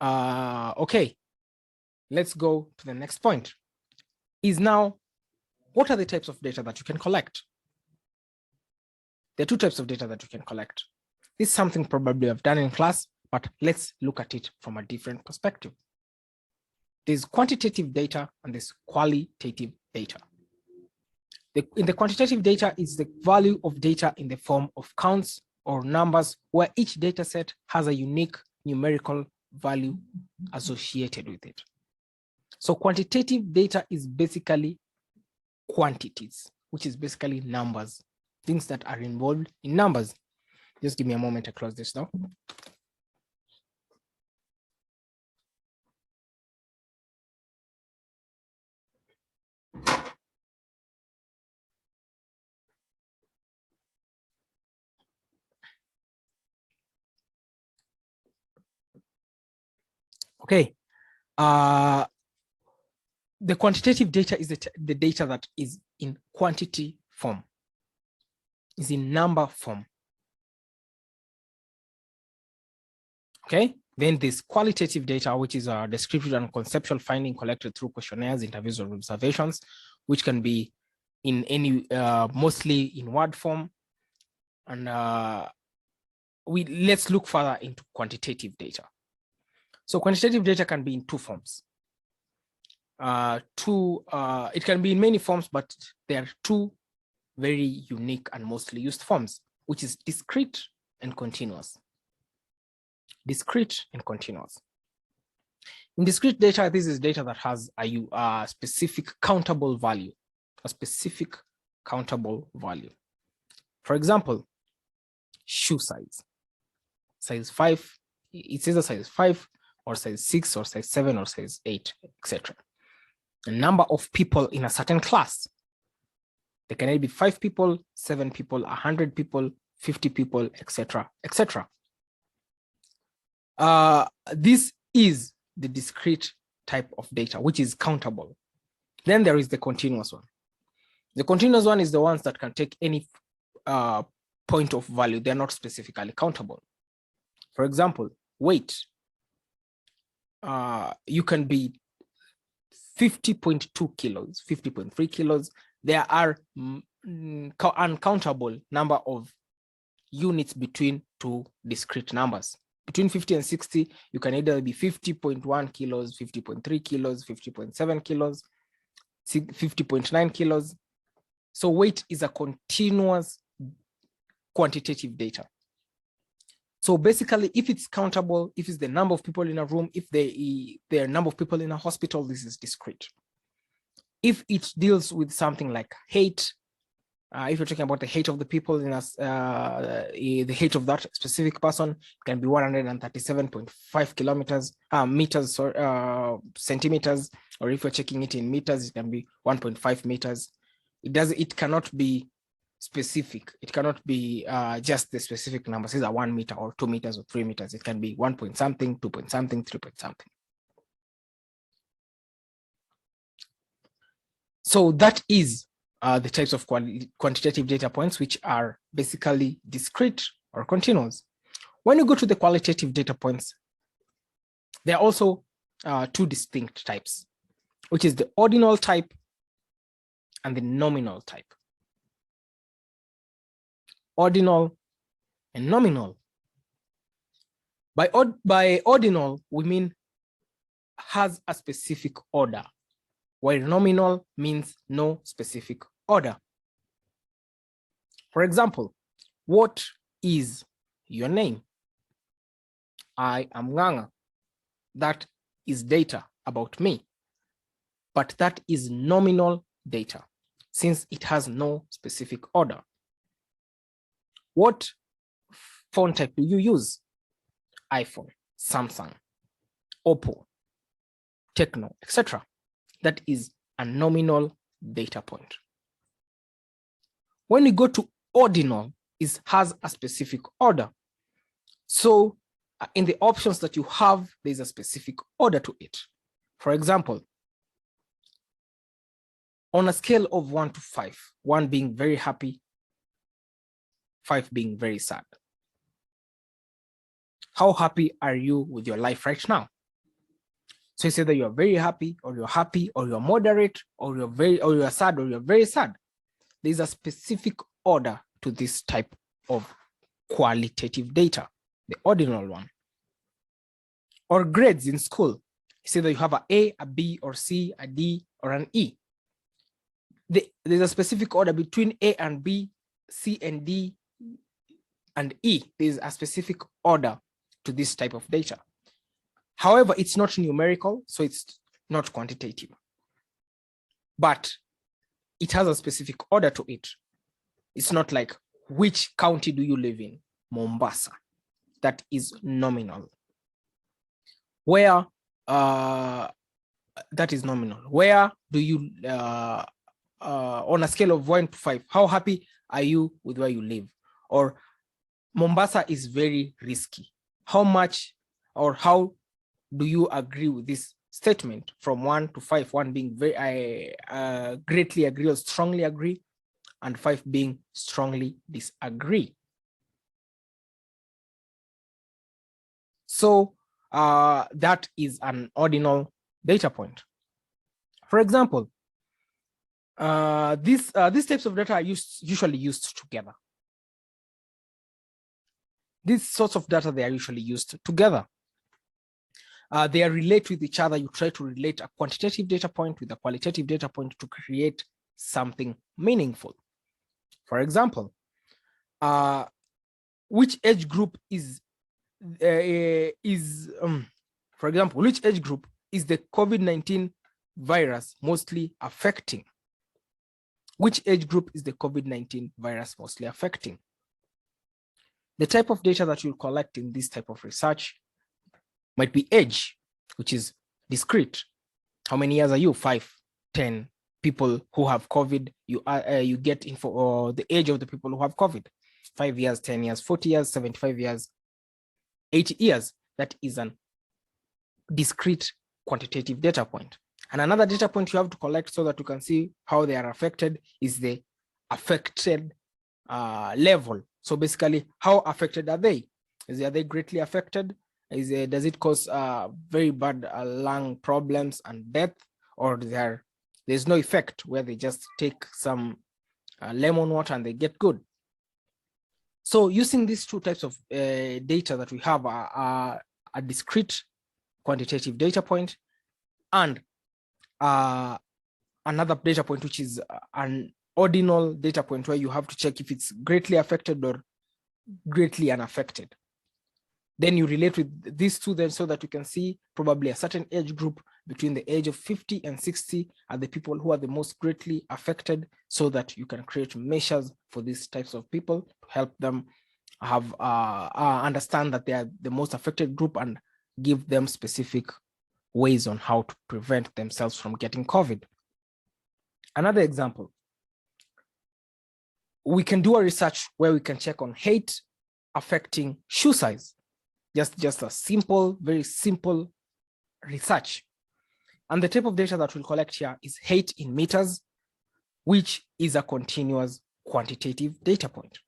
Okay, let's go to the next point. Is now, what are the types of data that you can collect? There are two types of data that you can collect. This is something probably I've done in class, but let's look at it from a different perspective. There's quantitative data and there's qualitative data. In the quantitative data is the value of data in the form of counts or numbers, where each data set has a unique numerical value associated with it. So quantitative data is basically quantities, which is basically numbers, things that are involved in numbers. Just give me a moment to close this now. Okay. The quantitative data is the data that is in quantity form, is in number form. Okay. Then there's qualitative data, which is a descriptive and conceptual finding collected through questionnaires, interviews, or observations, which can be in any, mostly in word form. And let's look further into quantitative data. So quantitative data can be in two forms. It can be in many forms, but there are two very unique and mostly used forms, which is discrete and continuous. Discrete and continuous. In discrete data, this is data that has a specific countable value, a specific countable value. For example, shoe size. Size 5, it says a size 5 or size 6 or size 7 or size 8, etc. The number of people in a certain class. There can either be 5 people, 7 people, 100 people, 50 people, etc., etc. This is the discrete type of data, which is countable. Then there is the continuous one. The continuous one is the ones that can take any point of value. They're not specifically countable. For example, weight. You can be 50.2 kilos, 50.3 kilos. There are uncountable number of units between two discrete numbers. Between 50 and 60, you can either be 50.1 kilos, 50.3 kilos, 50.7 kilos, 50.9 kilos. So weight is a continuous quantitative data. So basically, if it's countable, if it's the number of people in a room, if there are number of people in a hospital, this is discrete. If it deals with something like hate, if you're talking about the hate of the people in us, the hate of that specific person, it can be 137.5 meters or centimeters, or if you're checking it in meters, it can be 1.5 meters. It cannot be specific. It cannot be just the specific numbers. These are 1 meter or 2 meters or 3 meters. It can be 1 point something, 2 point something, 3 point something. So that is the types of quantitative data points, which are basically discrete or continuous. When you go to the qualitative data points, there are also two distinct types, which is the ordinal type and the nominal type. Ordinal and nominal. By ordinal, we mean has a specific order, while nominal means no specific order. For example, what is your name? I am Nganga. That is data about me, but that is nominal data since it has no specific order. What phone type do you use? iPhone, Samsung, Oppo, Techno, etc. That is a nominal data point. When we go to ordinal, it has a specific order. So in the options that you have, there's a specific order to it. For example, on a scale of 1 to 5, 1 being very happy, 5 being very sad. How happy are you with your life right now? So it's either you're very happy, or you're moderate, or you're sad, or you're very sad. There's a specific order to this type of qualitative data, the ordinal one. Or grades in school. It's either you have an A, a B, or C, a D, or an E. There's a specific order between A and B, C and D, and E. There's a specific order to this type of data. However, it's not numerical, so it's not quantitative. But it has a specific order to it. It's not like, which county do you live in? Mombasa. That is nominal. Where, that is nominal. Where do you, on a scale of 1 to 5, how happy are you with where you live? Or Mombasa is very risky. How much, or how do you agree with this statement from 1 to 5? 1 being very greatly agree or strongly agree, and 5 being strongly disagree. So that is an ordinal data point. For example, these types of data are usually used together. These sorts of data, they are usually used together. They are relate with each other. You try to relate a quantitative data point with a qualitative data point to create something meaningful. For example, which age group is the COVID-19 virus mostly affecting? Which age group is the COVID-19 virus mostly affecting? The type of data that you'll collect in this type of research might be age, which is discrete. How many years are you? 5, 10 people who have COVID. You get info or the age of the people who have COVID. 5 years, 10 years, 40 years, 75 years, 80 years. That is an discrete quantitative data point. And another data point you have to collect so that you can see how they are affected is the affected level. So basically, how affected are they? Are they greatly affected? Does it cause very bad lung problems and death? Or there's no effect where they just take some lemon water and they get good? So using these two types of data that we have, a discrete quantitative data point and another data point, which is an ordinal data point, where you have to check if it's greatly affected or greatly unaffected. Then you relate with these two then so that you can see probably a certain age group between the age of 50 and 60 are the people who are the most greatly affected, so that you can create measures for these types of people to help them have understand that they are the most affected group and give them specific ways on how to prevent themselves from getting COVID. Another example, we can do a research where we can check on height affecting shoe size. Just a simple, very simple research. And the type of data that we'll collect here is height in meters, which is a continuous quantitative data point.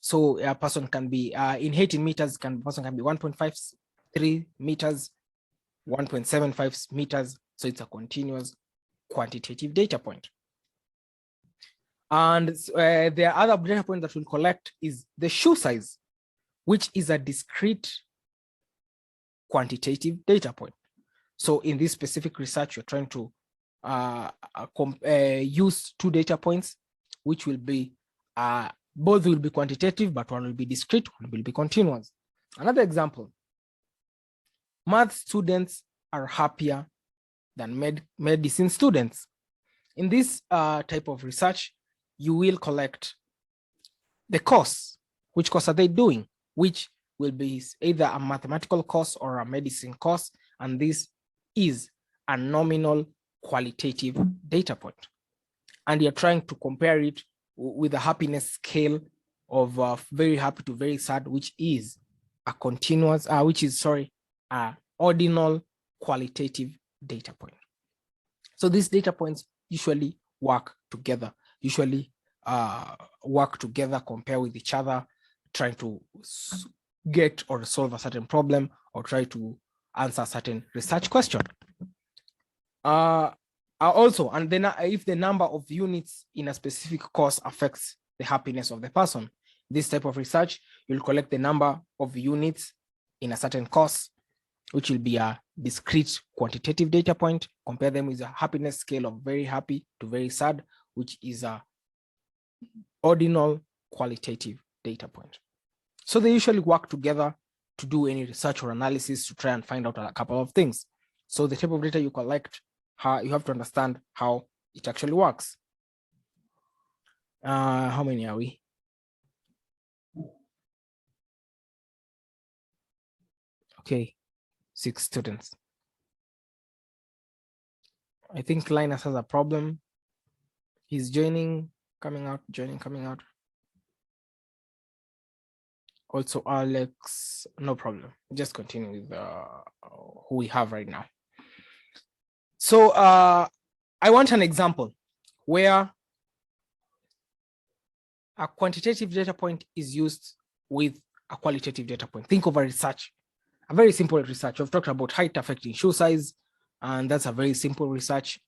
So a person can be in height in meters, person can be 1.53 meters, 1.75 meters. So it's a continuous quantitative data point. And the other data point that we'll collect is the shoe size, which is a discrete quantitative data point. So in this specific research, you're trying to use two data points, which will be, both will be quantitative, but one will be discrete, one will be continuous. Another example, math students are happier than medicine students. In this type of research, you will collect the course. Which course are they doing? Which will be either a mathematical course or a medicine course. And this is a nominal qualitative data point. And you're trying to compare it with a happiness scale of very happy to very sad, which is a continuous, a ordinal qualitative data point. So these data points usually work together, compare with each other, trying to get or solve a certain problem, or try to answer a certain research question. Also, and then if the number of units in a specific course affects the happiness of the person, this type of research, you'll collect the number of units in a certain course, which will be a discrete quantitative data point. Compare them with a happiness scale of very happy to very sad, which is a ordinal qualitative data point. So they usually work together to do any research or analysis to try and find out a couple of things. So the type of data you collect, you have to understand how it actually works. How many are we? Okay, 6 students. I think Linus has a problem. He's joining, coming out, joining, coming out. Also, Alex, no problem. Just continue with who we have right now. So I want an example where a quantitative data point is used with a qualitative data point. Think of a research, a very simple research. We've talked about height affecting shoe size, and that's a very simple research.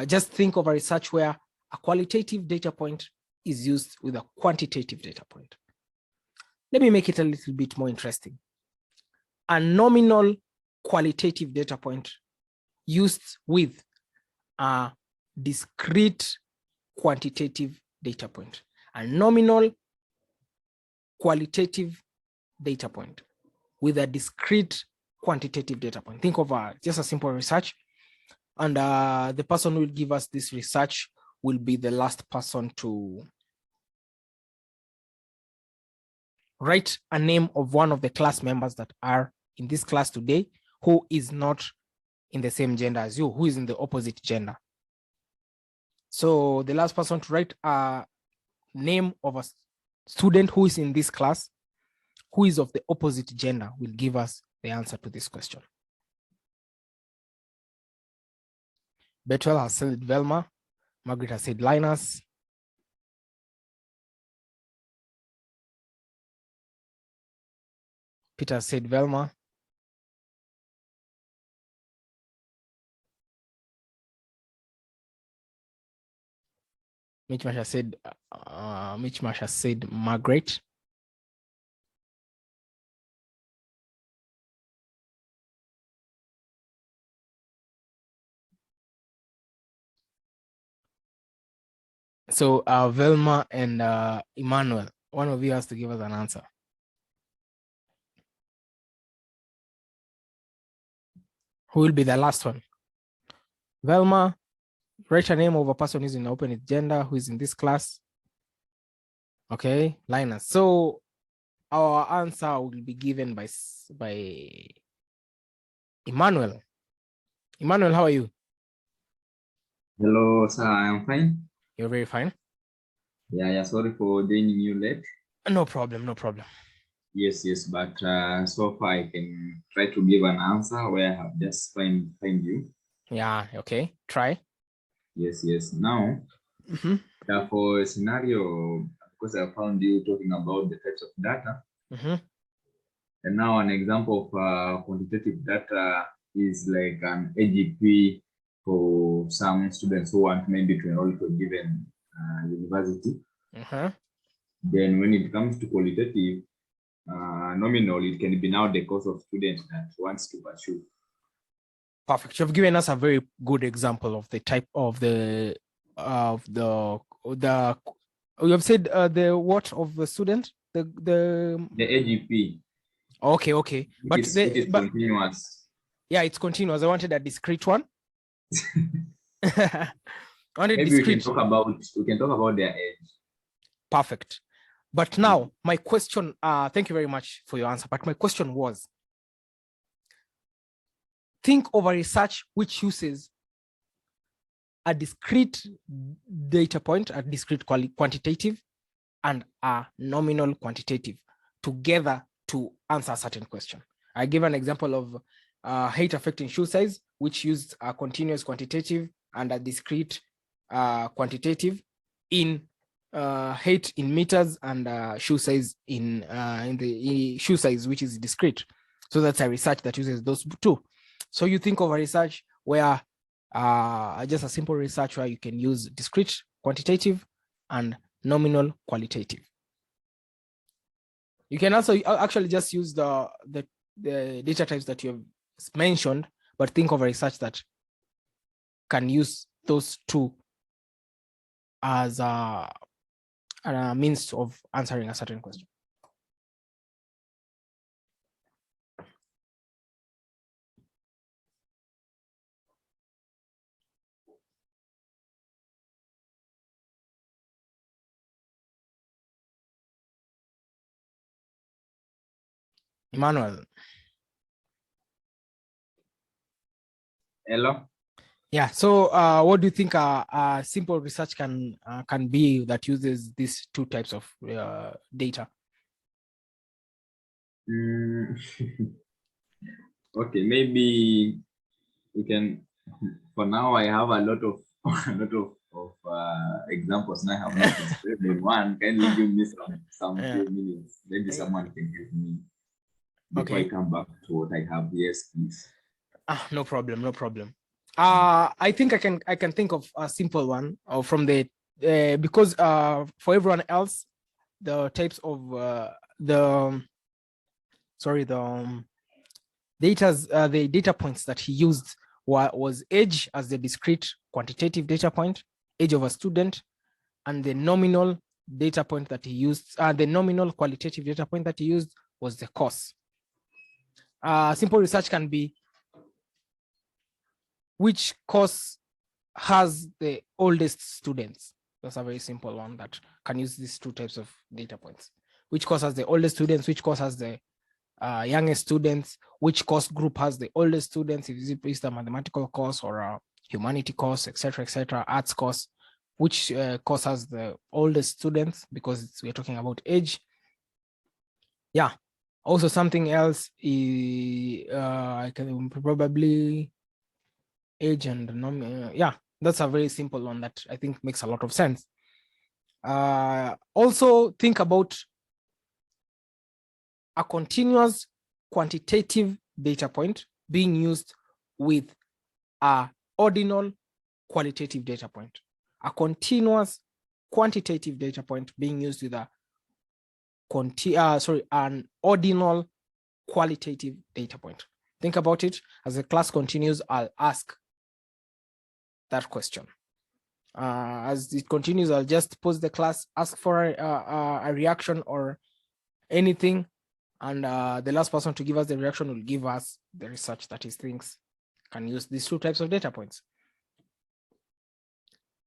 Just think of a research where a qualitative data point is used with a quantitative data point. Let me make it a little bit more interesting. A nominal qualitative data point used with a discrete quantitative data point. A nominal qualitative data point with a discrete quantitative data point. Think of just a simple research, and the person who will give us this research will be the last person to write a name of one of the class members that are in this class today, who is not in the same gender as you, who is in the opposite gender. So the last person to write a name of a student who is in this class, who is of the opposite gender, will give us the answer to this question. Betwell has said Velma. Margaret has said Linus. Peter said Velma. Mitch Masha said Margaret. So Velma and Emmanuel, one of you has to give us an answer. Who will be the last one? Velma, write a name of a person who's in the opposite gender, who is in this class. Okay, Linus. So our answer will be given by Emmanuel. Emmanuel, how are you? Hello, sir. I'm fine. You're very fine. Yeah. Sorry for joining you late. No problem. No problem. Yes. But so far I can try to give an answer where I have just find you. Yeah. Okay. Try. Yes. Now, for a scenario, because I found you talking about the types of data, and now an example of quantitative data is like an AGP for some students who want maybe to enroll to a given university. Then when it comes to qualitative, nominal, it can be now the course of student that wants to pursue. Perfect. You've given us a very good example of the type of the you have said the what of the student? The AGP. Okay. But it is continuous. Yeah, it's continuous. I wanted a discrete one. Maybe discrete. we can talk about their age. Perfect. But now my question, thank you very much for your answer. But my question was, think of a research which uses a discrete data point, a discrete quantitative, and a nominal quantitative together to answer a certain question. I give an example of height affecting shoe size, which used a continuous quantitative and a discrete quantitative in height in meters and shoe size in the shoe size, which is discrete. So that's a research that uses those two. So you think of a research where just a simple research where you can use discrete quantitative and nominal qualitative. You can also actually just use the data types that you have mentioned, but think of a research that can use those two as a means of answering a certain question. Emmanuel. Hello. Yeah. So, what do you think a simple research can be that uses these two types of data? Okay, maybe we can. For now, I have a lot of examples, and I have not described one. Can you give me some few minutes? Maybe someone can help me before I come back to what I have. Yes, please. No problem. No problem. I think I can think of a simple one from the because for everyone else, the types of the data points that he used was age as the discrete quantitative data point, age of a student, and the nominal data point that he used, the nominal qualitative data point that he used was the course. Simple research can be which course has the oldest students. That's a very simple one that can use these two types of data points. Which course has the oldest students, which course has the youngest students, which course group has the oldest students, if it's a mathematical course or a humanity course, etc., arts course, which course has the oldest students, because we're talking about age. Yeah. Also something else is I can probably age and yeah, that's a very simple one that I think makes a lot of sense. Also think about a continuous quantitative data point being used with a ordinal qualitative data point. A continuous quantitative data point being used with an ordinal qualitative data point. Think about it. As the class continues, I'll ask that question. As it continues, I'll just pause the class, ask for a reaction or anything, and the last person to give us the reaction will give us the research that he thinks can use these two types of data points.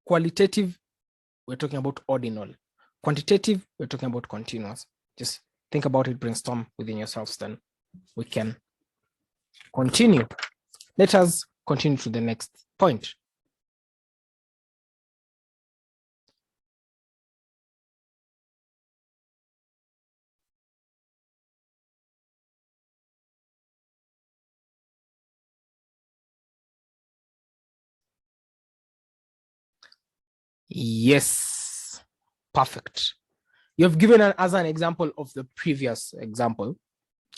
Qualitative, we're talking about ordinal. Quantitative, we're talking about continuous. Just think about it, brainstorm within yourselves, then we can continue. Let us continue to the next point. Yes, perfect. You have given as an example of the previous example.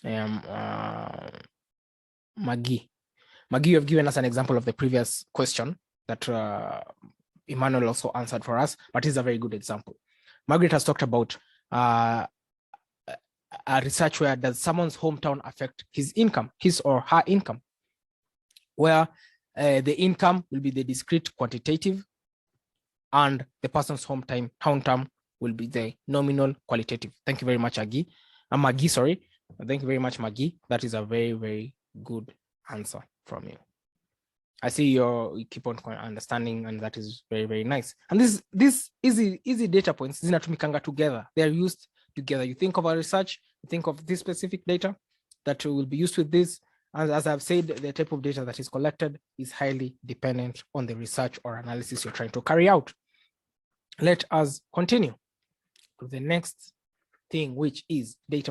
Maggie, you have given us an example of the previous question that Emmanuel also answered for us, but it's a very good example. Margaret has talked about a research where does someone's hometown affect his income, his or her income, where the income will be the discrete quantitative and the person's hometown will be the nominal qualitative. Thank you very much, Maggie, sorry. Thank you very much, Maggie. That is a very, very good answer from you. I see you keep on understanding, and that is very, very nice. And this easy data points zinatumikanga together. They are used together. You think of a research, you think of this specific data that will be used with this. As I've said, the type of data that is collected is highly dependent on the research or analysis you're trying to carry out. Let us continue to the next thing, which is data